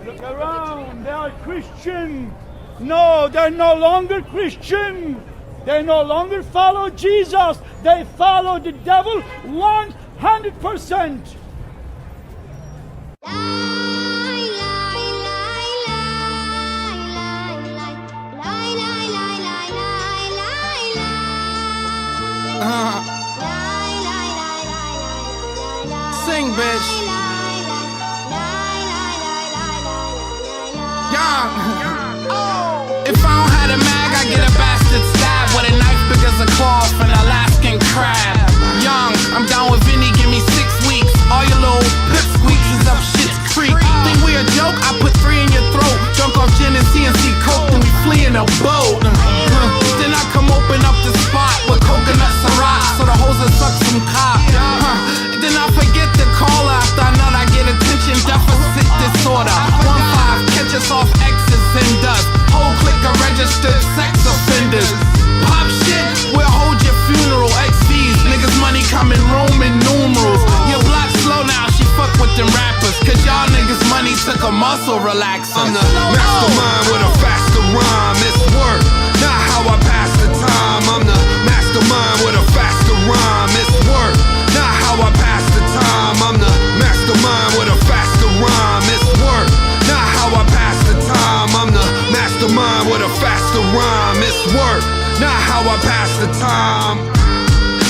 Look around, they are Christian. No, they're no longer Christian. They no longer follow Jesus. They follow the devil 100%. Sing, bitch. Young. If I don't have a mag, I get a bastard stab with a knife big as a claw for an Alaskan crab. Young, I'm down with Vinny, give me 6 weeks. All your little pip squeaks is up shit's creek. Think we a joke? I put 3 in your throat. Drunk off gin and CNC coke, then we flee in a boat. Then I come open up the spot with coconuts and rocks, so the hoes will suck some cock. Then I forget to call after I know I get attention deficit disorder. 1-5, catch us off X's and dust. Whole clique of registered sex offenders. Pop shit, we'll hold your funeral. XVs, niggas money coming Roman numerals. Your block slow now, she fuck with them rappers, cause y'all niggas money took a muscle relaxer. I'm the mastermind with a faster rhyme. It's work, not how I pass the time. I'm the mastermind with a faster rhyme. It's work, not how I pass the time. I'm the mastermind with a faster rhyme. It's work, not how I pass the time. I'm the mastermind with a faster rhyme. It's work, not how I pass the time.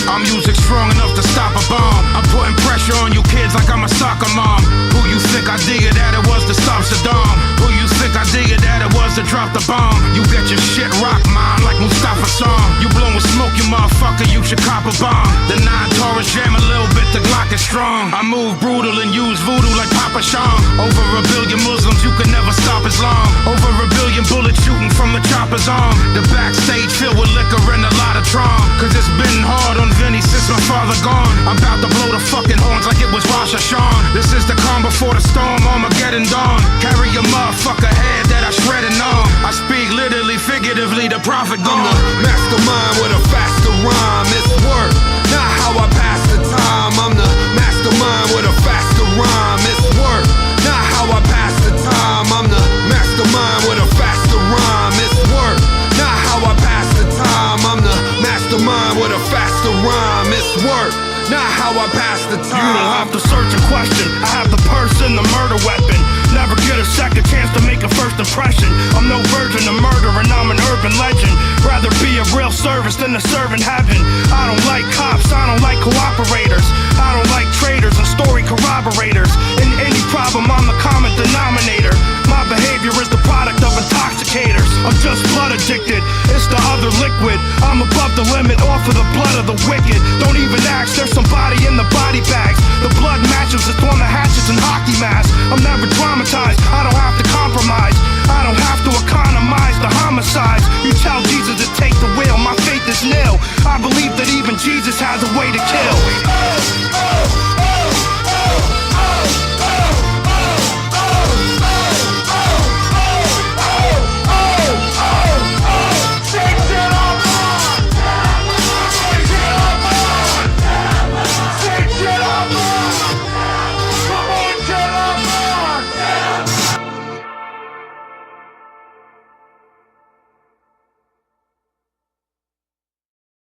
I'm music strong enough to stop a bomb. I'm putting pressure on you kids like I'm a soccer mom. Who you think I dig it that it was to stop Saddam? Who you think I dig it that it was to drop the bomb? You get your shit rocked, mom, like Mustafa song. You blowing smoke, you motherfucker, you should cop a bomb. The 9 Taurus jam a little bit, the Glock is strong. I move brutal and use voodoo like Papa Sham. Over a billion Muslims, you can never stop Islam. Over a billion bullets shooting from the chopper's arm. The backstage filled with liquor and a lot of tron. Cause it's been hard on Vinny since my father gone. I'm about to blow the fucking horns like it was Rosh Hashanah. This is the calm before the storm, Armageddon dawn. Carry your motherfucker head that I shredded on. I speak literally, figuratively, the prophet gone. I'm the mastermind with a faster rhyme. It's work, not how I pass the time. I'm the mastermind with a faster rhyme. It's work, not how I pass the time. I'm the mastermind with a faster rhyme. It's work, not how I pass the time. I'm the mastermind with a faster rhyme. It's work, not how I pass the time. You don't have to search and question. I have the purse and the murder weapon. Never get a second chance to make a first impression. I'm no virgin to murder and I'm an urban legend. Rather be a real service than a servant heaven. I don't like cops, I don't like cooperators. I don't like traitors and story corroborators. In any problem, I'm the common denominator. My behavior is the product of intoxicators. I'm just blood addicted, it's the other liquid. I'm above the limit, off of the blood of the wicked. Don't even ask, there's somebody in the body bags. The blood matches, it's on the hatchets and hockey masks. I'm never traumatized, I don't have to compromise. I don't have to economize the homicides. You tell Jesus to take the wheel, my faith is nil. I believe that even Jesus has a way to kill.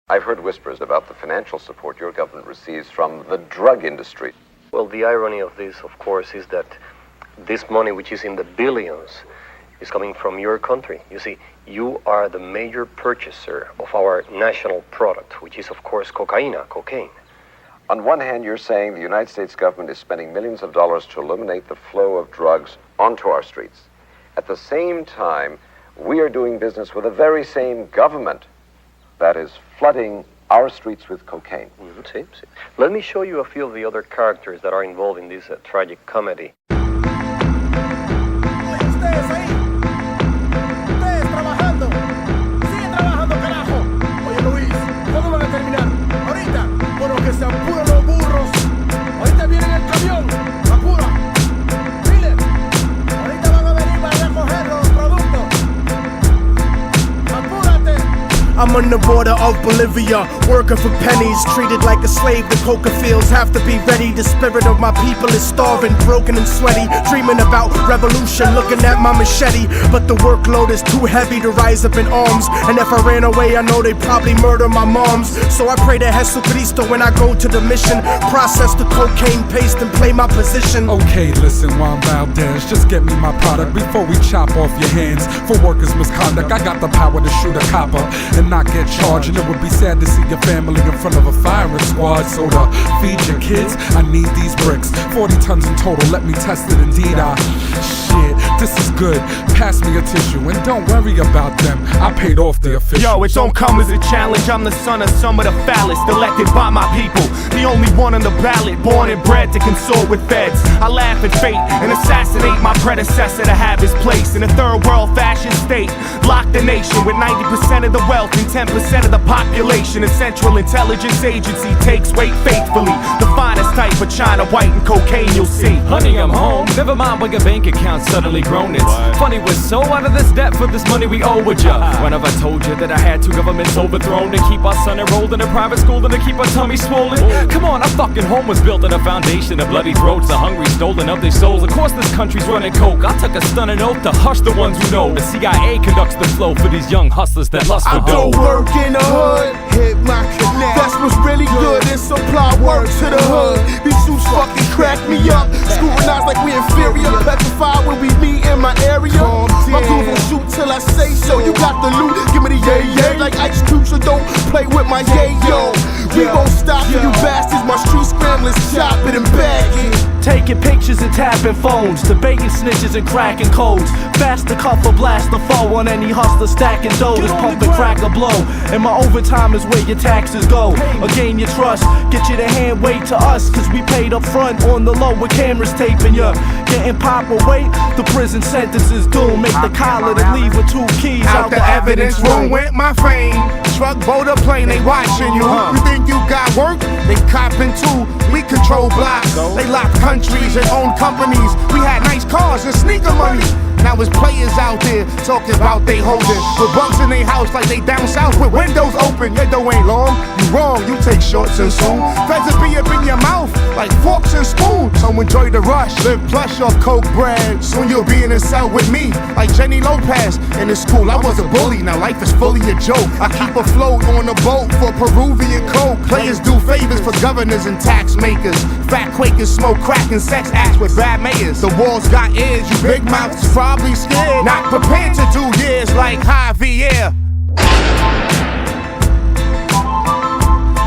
I've heard whispers about the financial support your government receives from the drug industry. Well, the irony of this, of course, is that this money, which is in the billions, is coming from your country. You see, you are the major purchaser of our national product, which is, of course, cocaine. On one hand, you're saying the United States government is spending millions of dollars to eliminate the flow of drugs onto our streets. At the same time, we are doing business with the very same government that is flooding our streets with cocaine. Sí. Let me show you a few of the other characters that are involved in this tragic comedy. I'm I'm on the border of Bolivia, working for pennies, treated like a slave. The coca fields have to be ready. The spirit of my people is starving, broken and sweaty, dreaming about revolution, looking at my machete. But the workload is too heavy to rise up in arms, and if I ran away, I know they'd probably murder my moms. So I pray to Jesucristo when I go to the mission, process the cocaine paste and play my position. Okay, listen, Juan Valdez, just get me my product before we chop off your hands for workers' misconduct. I got the power to shoot a copper and not get charged, and it would be sad to see your family in front of a firing squad. So to feed your kids, I need these bricks, 40 tons in total, let me test it. Indeed, shit, this is good, pass me a tissue, and don't worry about them, I paid off the official. Yo, it don't come as a challenge, I'm the son of some of the foulest, elected by my people, the only one on the ballot, born and bred to consort with feds. I laugh at fate and assassinate my predecessor to have his place in a third world fashion state. Lock the nation with 90% of the wealth and 10% of the population. A Central Intelligence Agency takes weight faithfully, the finest type of China white and cocaine you'll see. Honey, I'm home, never mind when your bank account's suddenly grown. It's funny, we're so out of this debt for this money we owe with ya. When have I told you that I had 2 governments overthrown to keep our son enrolled in a private school and to keep our tummy swollen? Come on, our fucking home was built on a foundation of bloody throats, the hungry stolen of their souls. Of course this country's running coke, I took a stunning oath to hush the ones who know. The CIA conducts the flow for these young hustlers that lust for dough. I go work in the hood, hit my connect, that's what's really good, and supply work to the hood. These suits fucking crack me up, scrutinized like we inferior, petrified when we meet in my area. My groove will shoot till I say so. You got the loot, give me the yay yay like Ice Cube, so don't play with my yay yo. We won't stop you bastards, my street scramblers, chop it and bag it. Taking pictures and tapping phones, debating snitches and cracking codes. Fast to cuff or blast the foe on any hustler stacking dough. This pump and crack a blow, and my overtime is where your taxes go. Or gain your trust, get you to hand wait to us, cause we paid up front on the low with cameras taping ya. Getting pop or wait, the prison sentence is doomed. Make the collar to leave with 2 keys out the evidence room. Went my fame, truck, boat, or plane, they watching you. You think you got work? They copping too. We control blocks, they lock countries and own companies. We had nice cars and sneaker money. Now there's players out there talking about they holding with bunks in their house like they down south with windows open. Your dough ain't long, you wrong, you take shorts and soon feds will be up in your mouth like forks and spoons. So enjoy the rush, live plush off coke bread. Soon you'll be in a cell with me like Jenny Lopez. In the school I was a bully, now life is fully a joke. I keep afloat on a boat for Peruvian coke. Players do favors for governors and tax makers. Fat Quakers smoke crack and sex acts with bad mayors. The walls got ears, you big mouths probably scared, not prepared to do years like Javier.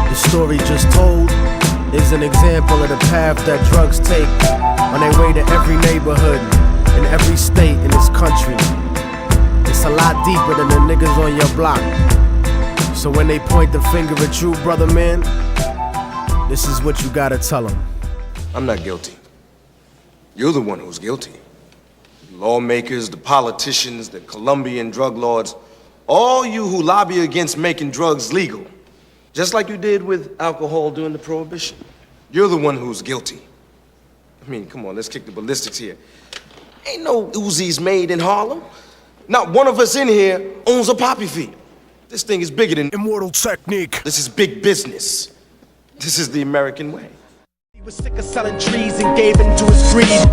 The story just told is an example of the path that drugs take on their way to every neighborhood in every state in this country. It's a lot deeper than the niggas on your block. So when they point the finger at you, brother man, this is what you gotta tell them. I'm not guilty. You're the one who's guilty. The lawmakers, the politicians, the Colombian drug lords, all you who lobby against making drugs legal, just like you did with alcohol during the Prohibition. You're the one who's guilty. I mean, come on, let's kick the ballistics here. Ain't no Uzis made in Harlem. Not one of us in here owns a poppy field. This thing is bigger than Immortal Technique. This is big business. This is the American way. He was sick of selling trees and gave in to his greed.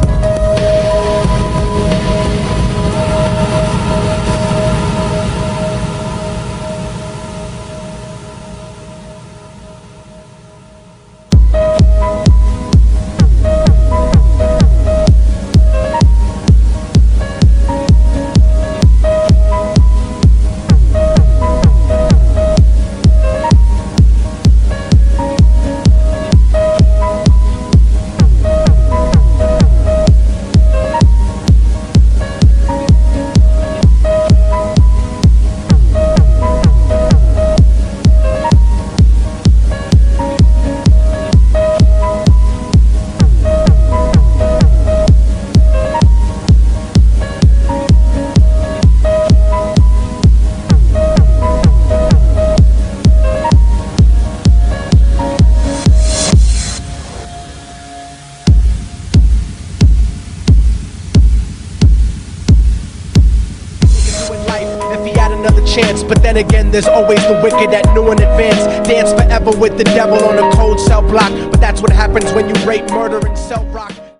chance. But then again, there's always the wicked that knew in advance. Dance forever with the devil on a cold cell block. But that's what happens when you rape, murder, and sell rock.